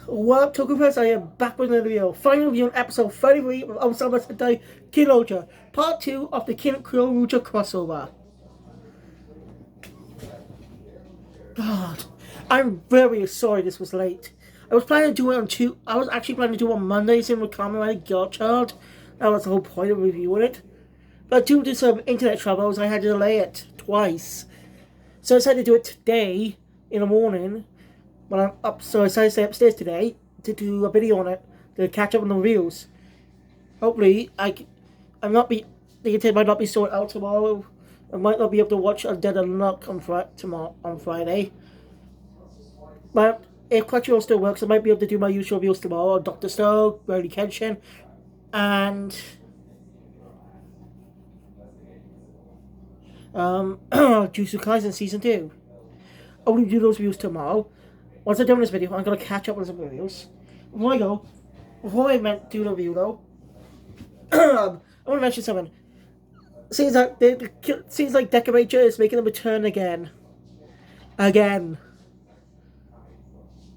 Well, Tokuverse, I am back with another video. Final review on episode 33 of Ohsama Sentai King-Ohger, part 2 of the King-Ohger crossover. God, I'm very sorry this was late. I was planning to do it on I was actually planning to do it on Mondays in Kamen Girl Child. That was the whole point of reviewing it. But due to some internet troubles, I had to delay it twice. So I decided to do it today in the morning when I'm up. So I decided to stay upstairs today to do a video on it to catch up on the reviews. Hopefully, I'm not be. The internet might not be sorted out tomorrow. I might not be able to watch Undead Unluck on Friday. But if Crunchyroll still works, I might be able to do my usual reviews tomorrow on Doctor Stone, Rurouni Kenshin, and Jujutsu Kaisen Season 2. I will do those reviews tomorrow. Once I'm done with this video, I'm going to catch up on some reviews. Before I do the review though, I want to mention something. Seems like Decorator is making a return again.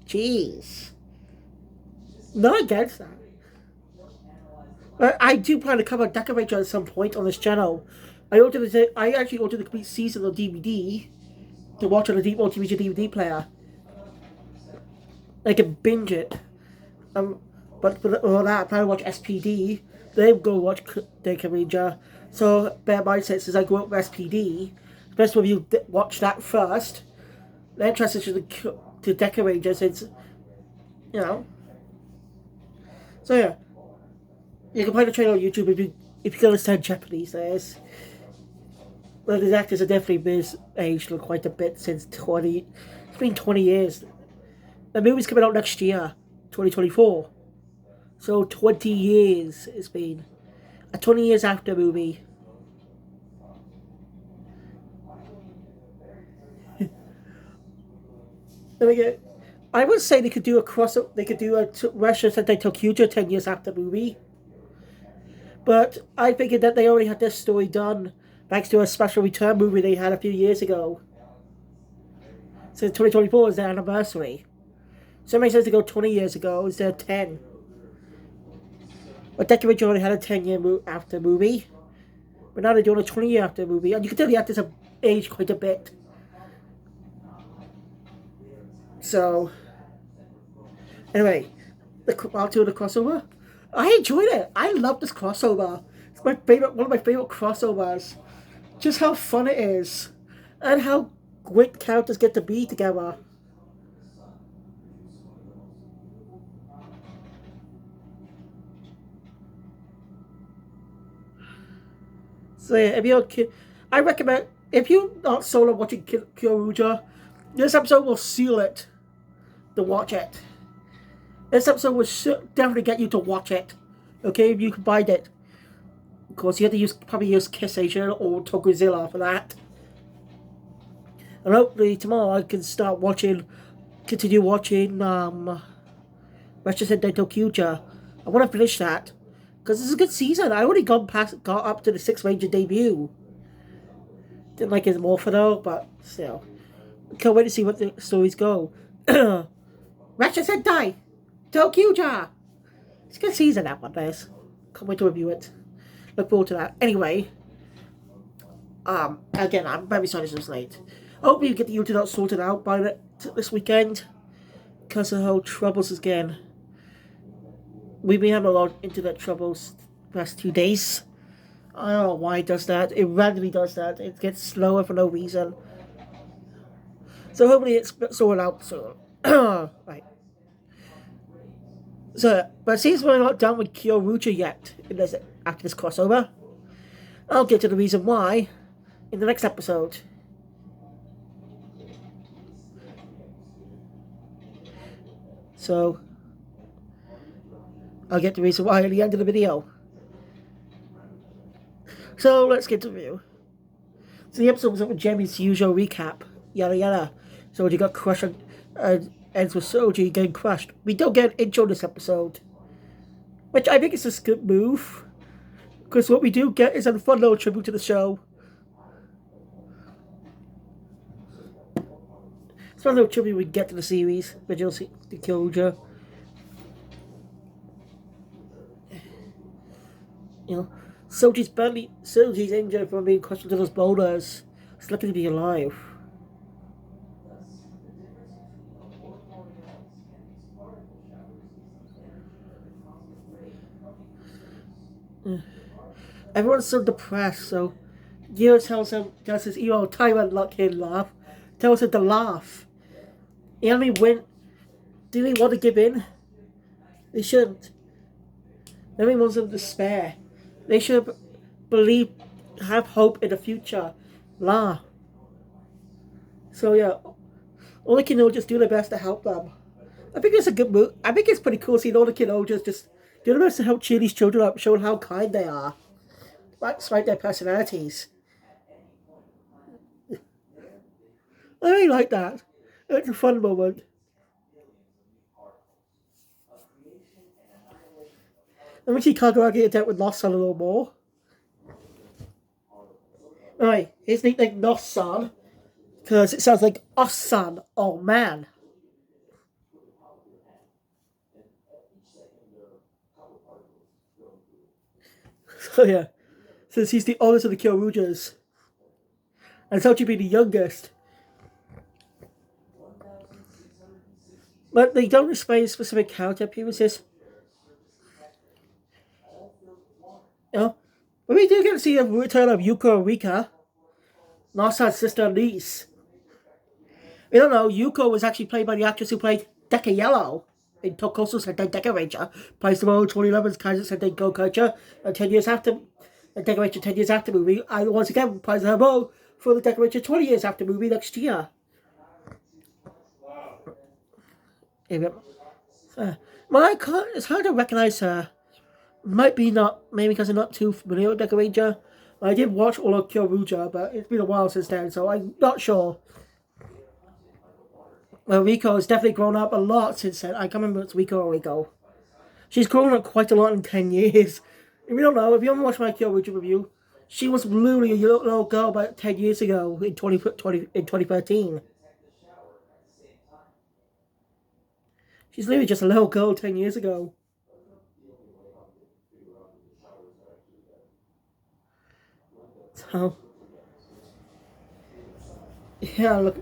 Jeez. Not against that. But I do plan to cover Decorator at some point on this channel. I actually ordered the complete season on DVD to watch on a multimedia DVD player. I can binge it. But for that, I plan to watch SPD. Then go watch Decorator. So bear in mind, since I grew up with SPD, best of you watch that first, then transition to Decorator, since you know. So yeah, you can find the channel on YouTube if you can understand Japanese. There's well, these actors have definitely been aged quite a bit since 20. It's been 20 years. The movie's coming out next year, 2024. So 20 years it's been. A 20 years after movie. There we go. I would say they could do a crossover. They could do a Russia Sentai Tokuja 10 years after movie. But I figured that they already had this story done thanks to a special return movie they had a few years ago. So 2024 is their anniversary. So it makes sense to go 20 years ago instead of 10. But Decorator already had a 10-year after movie. But now they're doing a 20-year after movie. And you can tell the actors have aged quite a bit. So, anyway, I'll do the crossover. I enjoyed it. I love this crossover. It's one of my favorite crossovers. Just how fun it is. And how great characters get to be together. So yeah, I recommend, if you're not solo watching Kyoruja, this episode will seal it to watch it. This episode will definitely get you to watch it. Okay, if you can find it. Of course, you have to probably use Kiss Asia or Togozilla for that. And hopefully tomorrow I can continue watching Registered Dental Kyuja. I want to finish that. Because it's a good season. I already got up to the 6th Ranger debut. Didn't like it more for though, but still. Can't wait to see what the stories go. Ratchet Sentai! Tokuja! It's a good season, that one, guys. Can't wait to review it. Look forward to that. Anyway. Again, I'm very sorry this was late. I hope you get the internet sorted out by this weekend. Because of the whole troubles again. We've been having a lot of internet troubles the past 2 days. I don't know why it does that. It randomly does that. It gets slower for no reason. So hopefully it's sorted out soon. Right. So, but since we're not done with Kyorucha yet after this crossover, I'll get to the reason why in the next episode. So, I'll get the reason why at the end of the video. So, let's get to the review. So, the episode was up with Jamie's usual recap. Yada yada. So, you got crushed and ends with Soji getting crushed. We don't get an intro this episode. Which I think is a good move. Because what we do get is a fun little tribute to the show. It's one little tribute we get to the series. The Kyoja. You know, Soji's injured from being crushed into those boulders. He's lucky to be alive. Everyone's so depressed, so Gio tells him, does his evil tyrant luck him laugh, tells him to laugh. The enemy win. Do they want to give in? They shouldn't. The enemy wants them to despair. They should believe, have hope in the future. Laugh. So yeah, all the King-Ohgers just do their best to help them. I think it's a good move. I think it's pretty cool seeing all the King-Ohgers just do their best to help cheer these children up, showing how kind they are, despite their personalities. I really like that. It's a fun moment. I wish King-Ohger get out with Lost Sun a little more. Alright, his nickname Lost because it sounds like Ohsama, oh man. So yeah, since he's the oldest of the Kyoryugers, and so to be the youngest. But they don't explain specific character appearances. You know, but we do get to see a return of Yuko Rika, Lost sister niece. We don't know, Yuko was actually played by the actress who played Deca Yellow in Tokusatsu Sentai Decorator, plays the role in 2011's Kaiser Sentai Go Culture, and 10 years after, and Decorator 10 years after movie, and once again plays her role for the Decorator 20 years after movie next year. Well, it's hard to recognize her. Might be not, maybe because I'm not too familiar with Decorator. I did watch all of Kyoryuger, but it's been a while since then, so I'm not sure. Well, Rico has definitely grown up a lot since then. I can't remember if it's Rico or Rico. She's grown up quite a lot in 10 years. If you don't know, if you haven't watched my Kyoryuger review, she was literally a little girl about 10 years ago in 2013. She's literally just a little girl 10 years ago. So, yeah, look,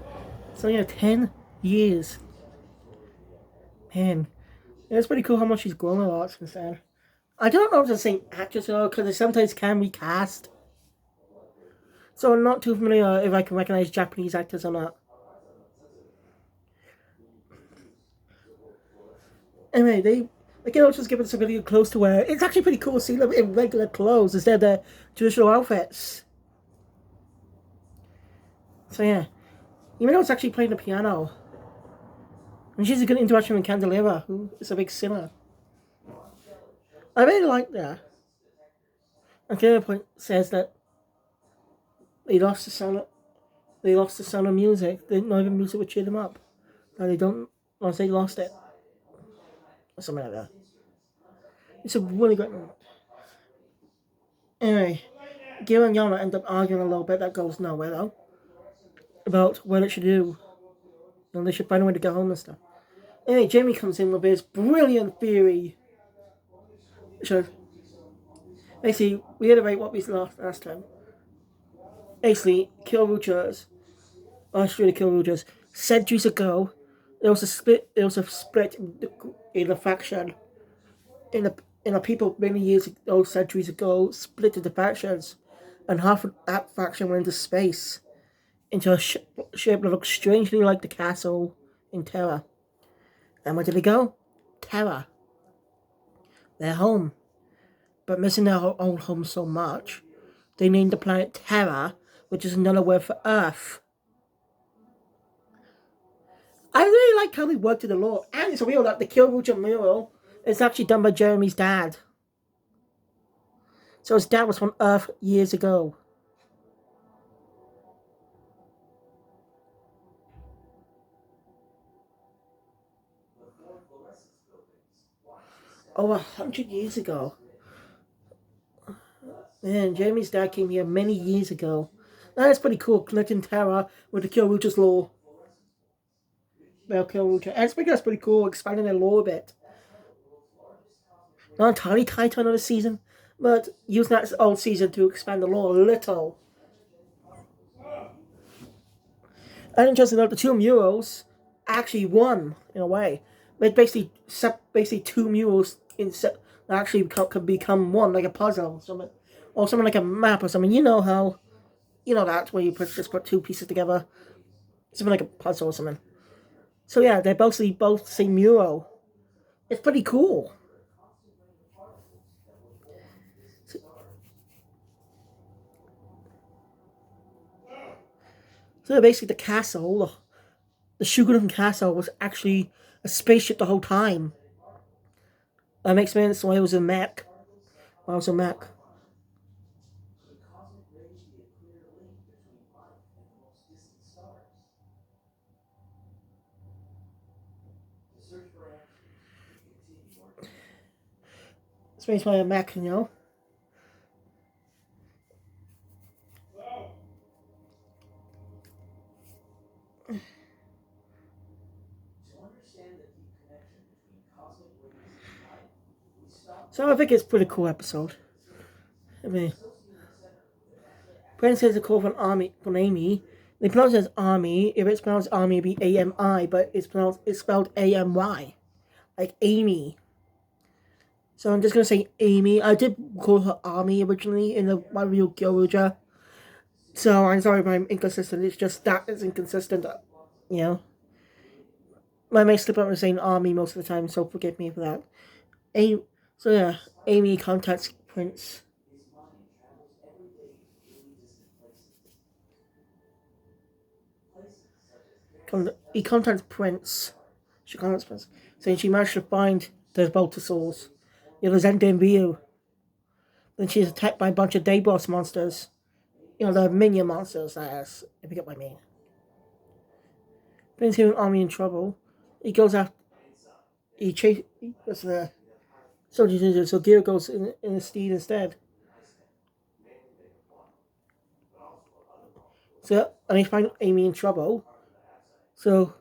so yeah, 10 years. Man, it's pretty cool how much she's grown a lot since then. I don't know if it's the same actress though, because they sometimes can recast. So I'm not too familiar if I can recognize Japanese actors or not. Anyway, they can also give us a really clothes to wear. It's actually pretty cool to see them in regular clothes instead of their traditional outfits. So yeah, even though it's actually playing the piano. And she's a good interaction with Candelera, who is a big singer. I really like that. And the other point says that they lost the sound. They lost the sound of music. They not even music would cheer them up. And they don't. Once they lost it, or something like that. It's a really great moment. Anyway, Gil and Yama end up arguing a little bit. That goes nowhere though. About what it should do. And they should find a way to get home and stuff. Anyway, Jamie comes in with his brilliant theory. So, basically, reiterate what we saw last time. Basically, Kyoryugers, Australia Kyoryugers, centuries ago, there was a split. There was a split in the faction. In the people many years ago, centuries ago, split into factions, and half of that faction went into space, into a ship that looked strangely like the castle in Terra. And where did they go? Terra. Their home. But missing their old home so much, they named the planet Terra, which is another word for Earth. I really like how they worked in the lore, and it's real that the Kyoryuger mural is actually done by Jeremy's dad. So his dad was from Earth years ago. Over 100 years ago. Man, Jeremy's dad came here many years ago. That's pretty cool, connecting Terra with the Kyoryuger's lore. Well, Kyoryuger. And I think that's pretty cool, expanding their lore a bit. Not entirely tied to another season, but use that old season to expand the lore a little. And interesting enough, the two murals actually won in a way. It basically two murals that actually could become one, like a puzzle, or something like a map or something. You know how, that where you just put two pieces together, something like a puzzle or something. So yeah, they're basically both the same mural. It's pretty cool. So basically, the castle, the Shugunan Castle, was actually a spaceship the whole time. That makes sense why it was a mech. Why it was a mech. This makes why a mech. So I think it's a pretty cool episode. I mean, Prince says a call from Amy. They pronounce it as Army. If it's pronounced Army, it'd be AMI, but it's spelled AMY, like Amy. So I'm just gonna say Amy. I did call her Army originally in my real King-Ohger. So I'm sorry if I'm inconsistent. It's just that is inconsistent. You know, I may slip up and saying Army most of the time, so forgive me for that. So yeah, Amy contacts Prince. He contacts Prince. She contacts Prince, saying she managed to find the Voltosaurs. The Zenden Ryu. Then she's attacked by a bunch of day boss monsters. The minion monsters, that is, if you get what I mean. Prince hearing army in trouble. He goes after. He chases. What's the. So Gear goes in a steed instead. So, and he finds Amy in trouble. So,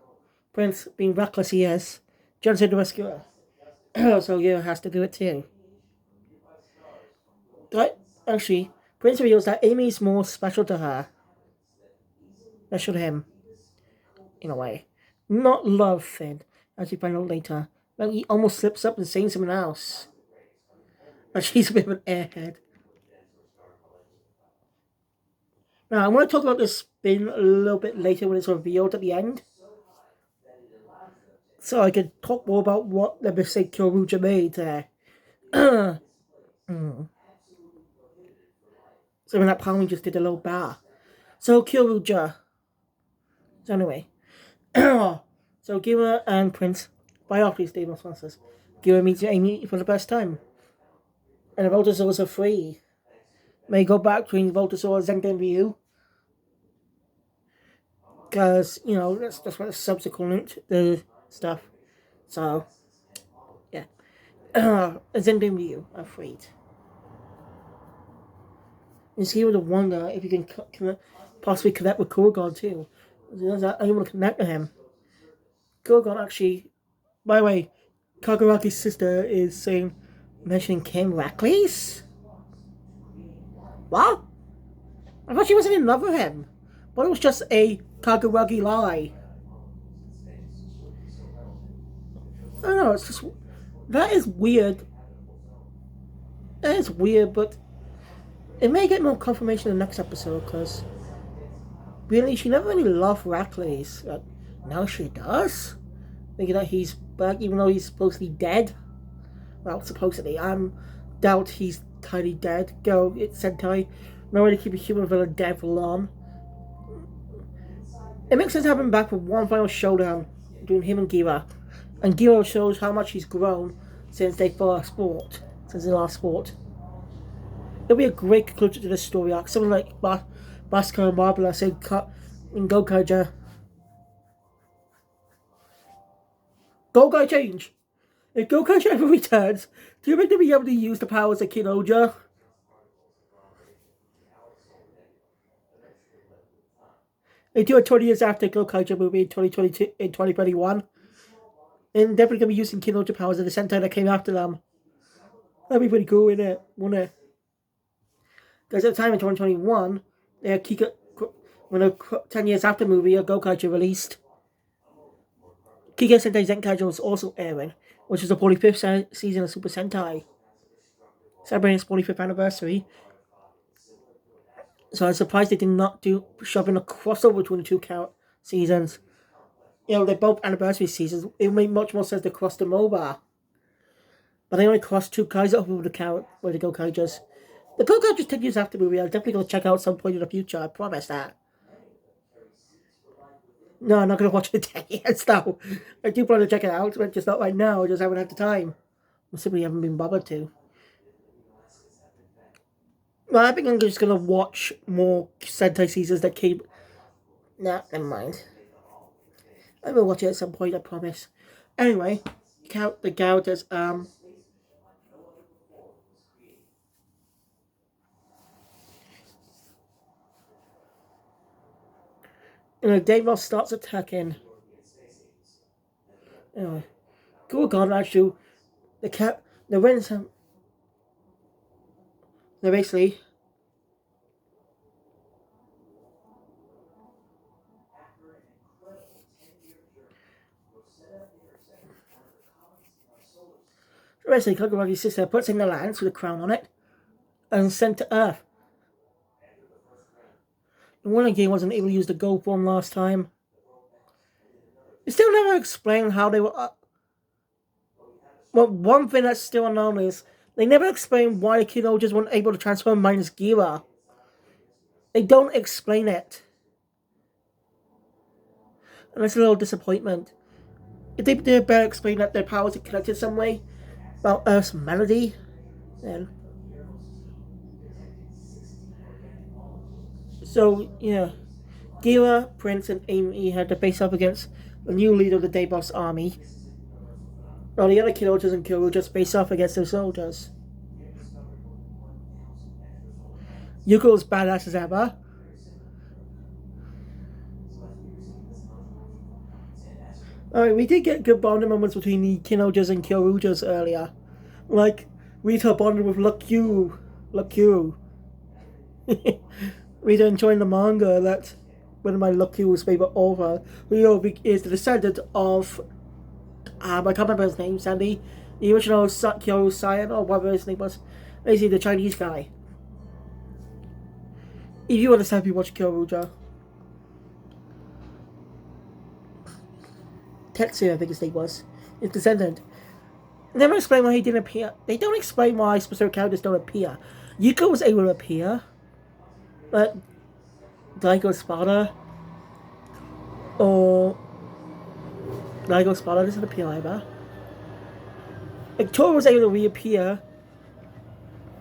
Prince, being reckless he is, jumps in to rescue her. So Gear has to do it too. But, actually, Prince reveals that Amy is more special to her. Special to him. In a way. Not love, Finn, as you find out later. But he almost slips up and saying something else. But she's a bit of an airhead. Now, I want to talk about this spin a little bit later when it's revealed at the end. So I can talk more about what the mistake King-Ohger made there. So when that Palmy just did a little bar. So King-Ohger. So anyway. So Gira and Prince buy off these demon monsters. Gira meets Amy for the first time. And the Voltosaurs are free. May go back between Voltosaur and Zengen Ryu. Because, that's what the subsequent the stuff. So, yeah. Zengen Ryu are freed. And Gira would wonder if you can possibly connect with Kurgan too. I want to connect with him. Kurgan actually, by the way, Kaguraki's sister is mentioning King Reckless? What? I thought she wasn't in love with him. But it was just a Kaguragi lie. I don't know, it's just. That is weird. That is weird, but. It may get more confirmation in the next episode, because. Really, she never really loved Reckless. Now she does? Thinking that he's back, even though he's supposedly dead. Well, supposedly. I doubt he's totally dead. It's Sentai. No way to keep a human villain dead for long. It makes sense to have him back for one final showdown between him and Gira. And Gira shows how much he's grown since they first fought. Since the last fought. It'll be a great conclusion to this story arc. Something like Basker and Barbara saying in Gokaiger. Gokai change! If Gokaiger ever returns, do you think they'll be able to use the powers of King-Ohger? They do it 20 years after Gokaiger movie in 2021. And definitely going to be using King-Ohger powers of the Sentai that came after them. That'd be pretty cool, wouldn't it? Because at the time in 2021, they had Kika, when a 10 years after the movie, a Gokaiger released. Kika Sentai Zenkaiger was also airing, which is the 45th season of Super Sentai, celebrating its 45th anniversary. So I was surprised they did not do shoving a crossover between the two seasons. They're both anniversary seasons. It would make much more sense to cross them over. But they only crossed two Kaiser over the Gokaigers. The Gokaigers 10 years after the movie, I'm definitely going to check out at some point in the future. I promise that. No, I'm not going to watch it in 10 years, though. I do plan to check it out, but just not right now. I just haven't had the time. I simply haven't been bothered to. Well, I think I'm just going to watch more Sentai seasons that came. Nah, never mind. I will watch it at some point, I promise. Anyway, count the characters. Dave starts attacking. Anyway, cool God, actually, the wins. They're basically. Basically, Kaguragi's sister puts in the lance with a crown on it and sent to Earth. The one again wasn't able to use the gold form last time. They still never explained how they were. Well, one thing that's still unknown is they never explain why the King-Ohgers weren't able to transform minus Gira. They don't explain it. And that's a little disappointment. If they did better explain that their powers are connected some way about Earth's melody, then. So, yeah. Gira, Prince, and Amy had to face up against the new leader of the Daybos army, while the other King-Ohgers and Kyoru just face off against their soldiers. Yuko was badass as ever. Alright, we did get good bonding moments between the King-Ohgers and Kyorujas earlier. Like, Rita bonded with Luckyu. Rita enjoying the manga that one of my Luckyu's favorite author, who is the descendant of I can't remember his name, Sandy. The original Kyo Saiyan, or whatever his name was. Basically, the Chinese guy. If you understand, if you watch Kyoruja. Tetsu, I think his name was. His descendant. They never explain why he didn't appear. They don't explain why specific characters don't appear. Yuko was able to appear. But Daigo Spada or Daigo Spada doesn't appear either. Like, Tora was able to reappear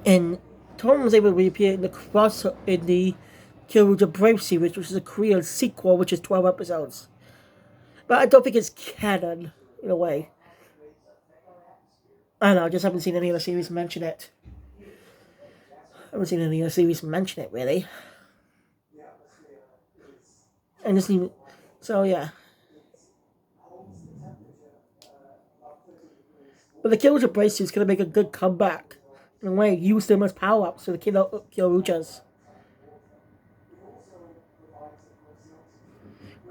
in the Kyoruja Brave series, which is a Korean sequel, which is 12 episodes. But I don't think it's canon, in a way. I don't know, I just haven't seen any other series mention it. Really. And just even. So, yeah. But the Kyoruja Brave series is going to make a good comeback. In a way, use them as power-ups for the Kyorujas.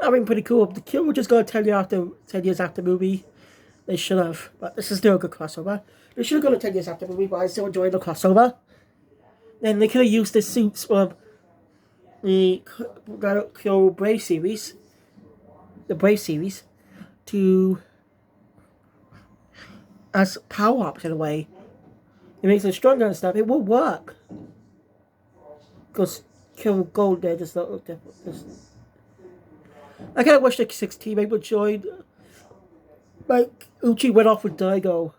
I mean, pretty cool. The Kyorujas got 10 years after the movie. They should have, but this is still a good crossover. They should have gone 10 years after the movie, but I still enjoy the crossover. Then they could have used the suits from the Brave series, to as power ups in a way. It makes them stronger and stuff. It will work because Kill Gold there does not look different. I kind of wish the 6 teammate would join. Like Uchi went off with Daigo.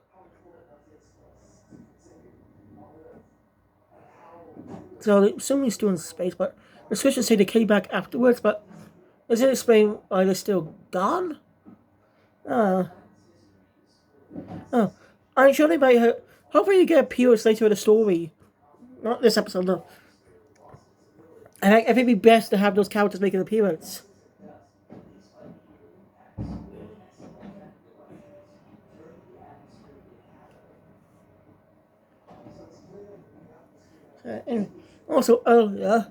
So somebody's still in space, but the descriptions say they came back afterwards, but does it explain why they're still gone? Oh. I'm sure they might have. Hopefully you get appearance later in the story. Not this episode, no. I think it'd be best to have those characters make an appearance. Anyway. Also earlier,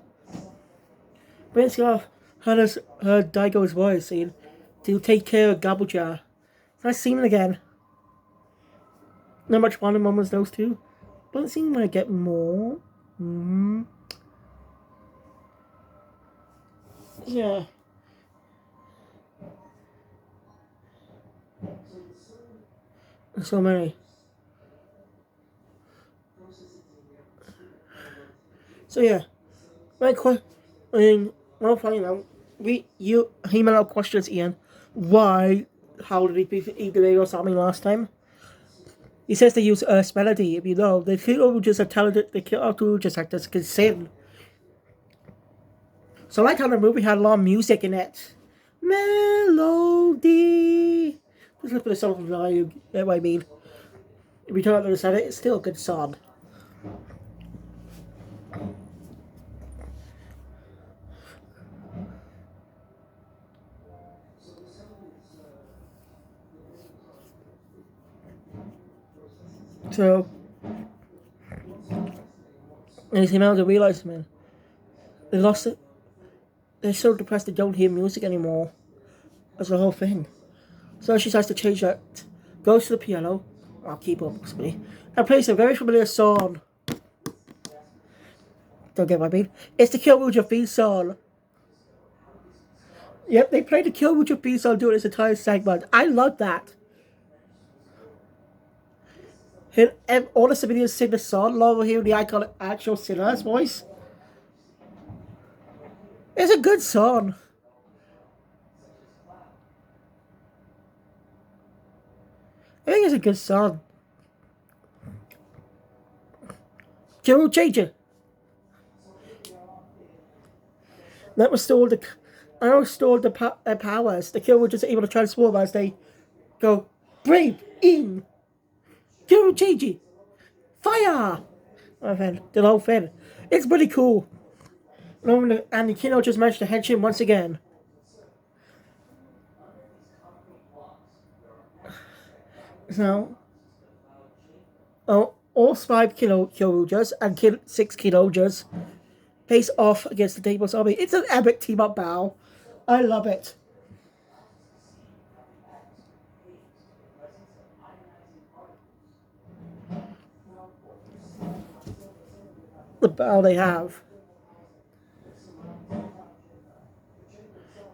Brinscroft heard Daigo's voice saying to take care of Gabblejar. So I seen it again. Not much fun in moments those two. But it seems like I get more. Yeah. So many. So yeah. My well, funny now. He made out questions, Ian. Why? How did he beat the Ohsama last time? He says they use Earth's melody. If you know, they feel just a talented. They kill out to just actors can sing. So like how the movie had a lot of music in it. Melody. Just look for the song from the you get what I mean. If you don't understand it, it's still a good song. So, and he came out to realize, man, they lost it. They're so depressed they don't hear music anymore. That's the whole thing. So she decides to change that. Goes to the piano, or keyboard, possibly, and plays a very familiar song. Don't get what I mean. It's the Kyoryuger theme song. Yep, they played the Kyoryuger theme song during this entire segment. I love that. And all the civilians sing the song, along with hearing the iconic actual singer's voice. It's a good song. I think it's a good song. Kyoryuger Changer. That restored the powers. The Kyoryugers are able to transform as they go, brave in. Kyoryuger fire. The whole thing. It's pretty cool. And the Kino just managed to hench him once again. So, all 5 Kyoryugers and 6 King-Ohgers face off against the Deimos army. It's an epic team-up battle. I love it. The battle they have.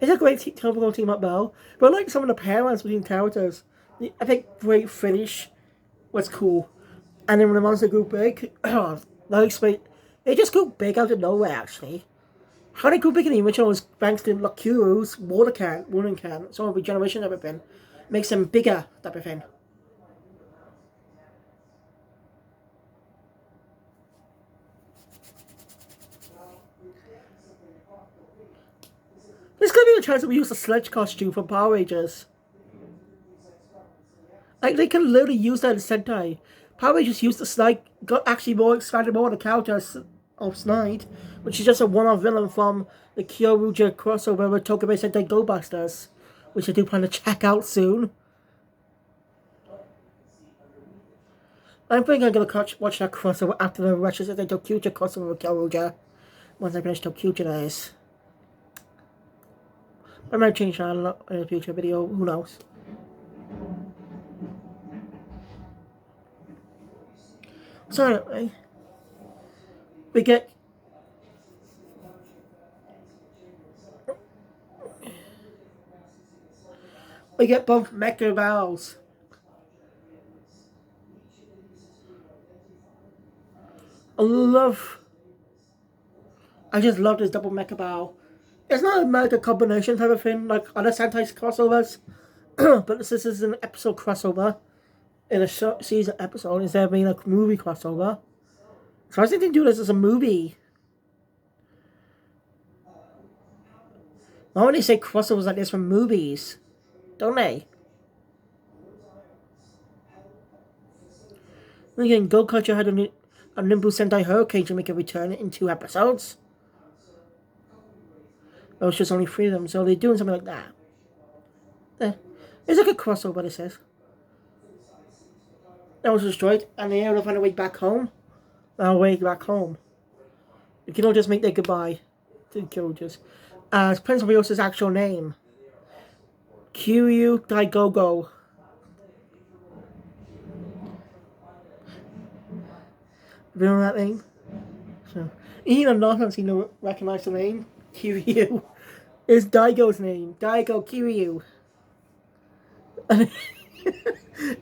It's a great typical team-up battle. But I like some of the parallels between characters. I think great finish was cool. And then when the monster grew big, they just grew big out of nowhere, actually. How they grew big in the original was thanks to Lakuru's warning can, so regeneration and everything. Makes them bigger, type of thing. There's gonna be a chance that we use the sledge costume from Power Rangers. Like, they can literally use that in Sentai. Power Rangers used the Snide, got actually expanded more on the character of Snide, which is just a one-off villain from the Kyoryuger crossover with Tokyo Sentai Go Busters, which I do plan to check out soon. I think I'm gonna watch that crossover after the Ratchet Sentai Tokyo crossover with Kyoryuger. Once I finish Tokyo, that is. I might change that in a future video, who knows. So anyway, we get both mecha vowels. I just love this double mecha vowel. It's not a mega combination type of thing like other Sentai crossovers, but this is an episode crossover in a short season episode instead of being a movie crossover. So I think they do this as a movie. Why would they say crossovers like this from movies? Don't they? Again, Go Culture had a Nimbu Sentai Hurricane to make a return in 2 episodes. It was just only 3 of them, so they're doing something like that. It's like a crossover, it says. That was destroyed, and they're able to find a way back home. Way back home. The King-Ohgers make their goodbye to the King-Ohgers. As Prince Riosa's actual name. Kiryu Daigogo. Remember that name? So, even non-fans seem to recognize the name. Kiryu is Daigo's name. Daigo Kiryu.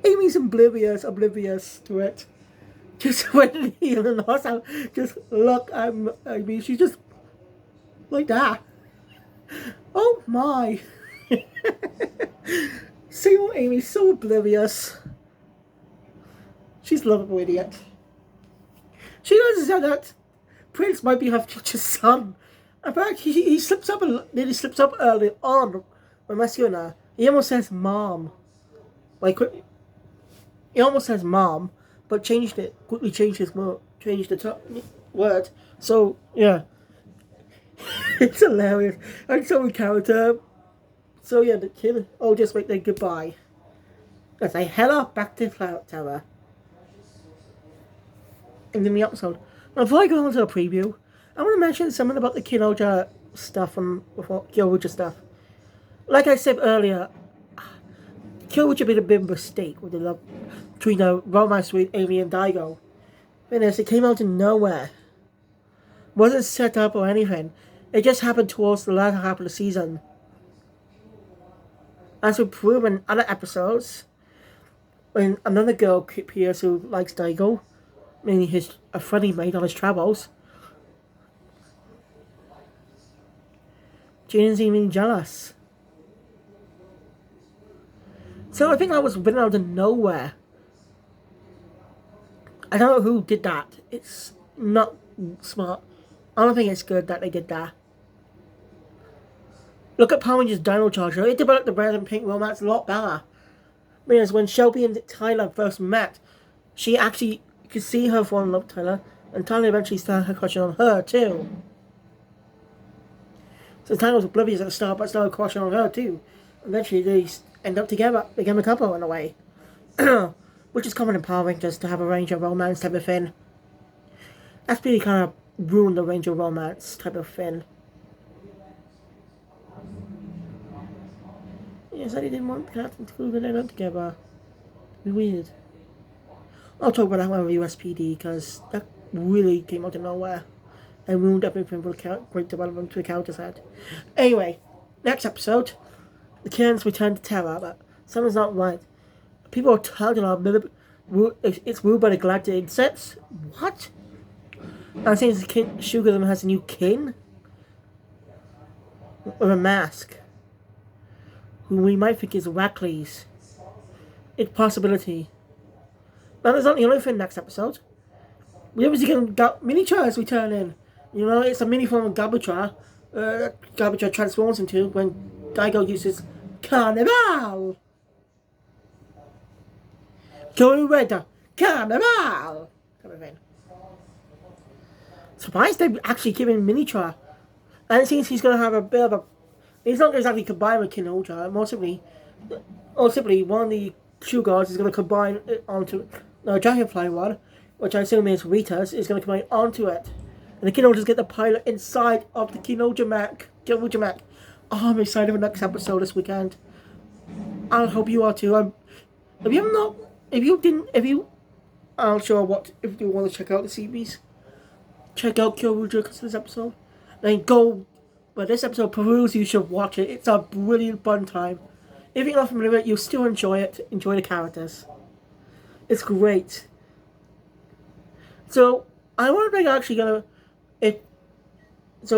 Amy's oblivious to it. Just when he and also just look at me, she's just like that. Oh my. See what Amy's so oblivious. She's a lovable idiot. She doesn't know that Prince might be her future son. In fact, he slips up nearly slips up early on when rescuing her. He almost says mom. Like he almost says mom, but quickly changed the word. So yeah. It's hilarious. And so in character. So yeah, the kid all just make their goodbye. As they head off back to Cloud Tower. In the episode. Now, before I go on to the preview, I want to mention something about the King-Ohger stuff and King-Ohger stuff. Like I said earlier, King-Ohger made a bit of a mistake with the love between the romance with Amy and Daigo. It came out of nowhere. Wasn't set up or anything. It just happened towards the latter half of the season. As we've proven in other episodes, when another girl appears who likes Daigo, meaning a friend he made on his travels, Jane's even jealous. So I think that was written out of nowhere. I don't know who did that. It's not smart. I don't think it's good that they did that. Look at Power Rangers Dino Charger. It developed the red and pink romance a lot better. Whereas when Shelby and Tyler first met, she actually could see her fall in love with Tyler, and Tyler eventually started her crushing on her too. So Tyler was oblivious at the start, but started crushing on her too. Eventually they end up together, become a couple in a way. Which is common in Power Rangers to have a Ranger romance type of thing. That's really kind of ruined the Ranger romance type of thing. Yes, I didn't want Captain to glue them up together. Weird. I'll talk about that one with USPD because that really came out of nowhere and ruined everything for the great development to the characters had. Anyway, next episode, the Kens return to Terra, but something's not right. People are telling them it's ruled by the galactic insects. What? I'm saying Sugar has a new king with a mask, who we might think is Rackley's. It's a possibility. But that's not the only thing next episode. We obviously get miniatures return in. You know, it's a mini form of Gabutra. Gabutra transforms into when Daigo uses Carnival. Go red, Carnival. Kind of thing. Surprised they're actually giving miniature. And it seems he's going to have a bit of a... He's not exactly combined with King-Ohger. More simply, one of the shoe guards is going to combine it onto the Dragonfly one, which I assume is Rita's, is going to combine onto it. And the King-Ohgers get the pilot inside of the King-Ohger mech. Oh, I'm excited for the next episode this weekend. I hope you are too. If you aren't sure if you want to check out the series, check out King-Ohger because of this episode. Then go. But this episode, peruse, you should watch it. It's a brilliant fun time. If you're not familiar with it, you'll still enjoy it. Enjoy the characters. It's great. So, I wonder if they're actually gonna...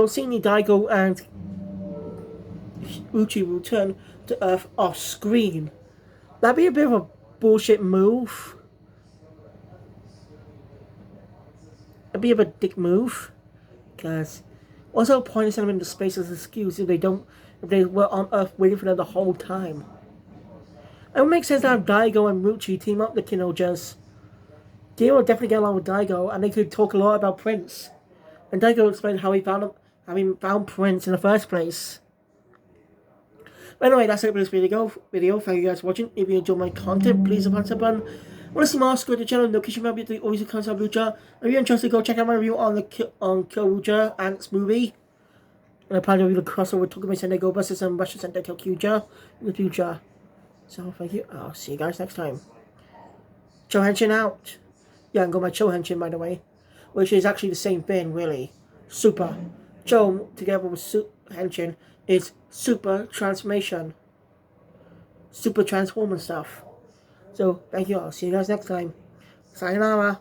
seeing Daigo and Uchi return to Earth off screen, that'd be a bit of a bullshit move. It'd be a bit of a dick move. Because... also, point sending them into space as an excuse if they were on Earth waiting for them the whole time. It would make sense to have Daigo and Ruchi team up the King-Ohgers. They will definitely get along with Daigo, and they could talk a lot about Prince. And Daigo explained how he found Prince in the first place. But anyway, that's it for this video. Thank you guys for watching. If you enjoyed my content, please hit the thumbs up button. Want to see more? Go to the channel, notification bell, be always comes on Lucha. If you're interested, go check out my review on the King-Ohger and its movie. And I plan to review the crossover with Tokyo Sentai Go Buses and Russian Sentai Tokyo in the future. So thank you. I'll see you guys next time. Cho Henshin out. Yeah, and go my Cho Henshin, by the way, which is actually the same thing, really. Super. Cho together with Henshin is super transformation. Super transforming stuff. So thank you all. See you guys next time. Sayonara.